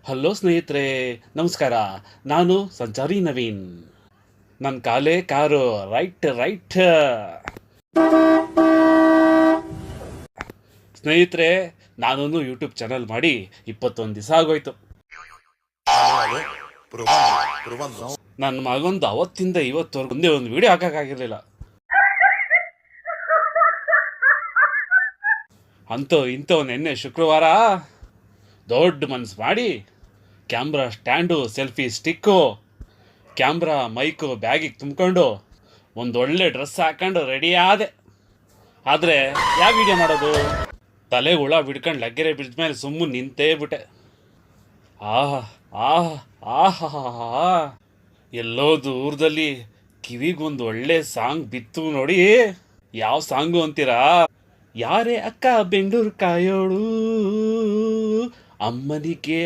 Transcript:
Hello ಸ್ನೇಹಿತರೆ, ನಮಸ್ಕಾರ. ನಾನು ಸಂಚಾರಿ ನವೀನ್. ನನ್ನ ಕಾಲೇ ಕಾರು, ರೈಟ್ ರೈಟ್. ಸ್ನೇಹಿತರೆ, ನಾನೊಂದು ಯೂಟ್ಯೂಬ್ ಚಾನಲ್ ಮಾಡಿ 21 ದಿವಸ ಆಗೋಯ್ತು. ನನ್ನ ಮಗಂದು ಅವತ್ತಿಂದ ಇವತ್ತವರೆಗೂ ಒಂದೇ ಒಂದು ವಿಡಿಯೋ ಹಾಕೋಕ್ಕಾಗಿರಲಿಲ್ಲ. ಅಂತೂ ಇಂಥವು ನಿನ್ನೆ ಶುಕ್ರವಾರ ದೊಡ್ಡ ಮನ್ಸು ಮಾಡಿ camera stand, selfie stick, camera mic ಬ್ಯಾಗಿಗೆ ತುಂಬಿಕೊಂಡು ಒಂದೊಳ್ಳೆ ಡ್ರೆಸ್ ಹಾಕೊಂಡು ರೆಡಿ ಆದೆ. ಆದರೆ ಯಾವ ವಿಡಿಯೋ ಮಾಡೋದು? ತಲೆಗೆ ಹುಳ ಬಿಡ್ಕೊಂಡು ಲಗ್ಗೆರೆ ಬಿದ್ದ ಮೇಲೆ ಸುಮ್ಮನೆ ನಿಂತೇ ಬಿಟ್ಟೆ. ಆಹಾ ಆಹಾ ಆಹಾ, ಎಲ್ಲೋ ದೂರದಲ್ಲಿ ಕಿವಿಗೊಂದು ಒಳ್ಳೆ ಸಾಂಗ್ ಬಿತ್ತು ನೋಡಿ. ಯಾವ ಸಾಂಗು ಅಂತೀರಾ? ಯಾರೇ ಅಕ್ಕ ಬೆಂಗಳೂರು ಕಾಯೋಳು, ಅಮ್ಮನಿಗೆ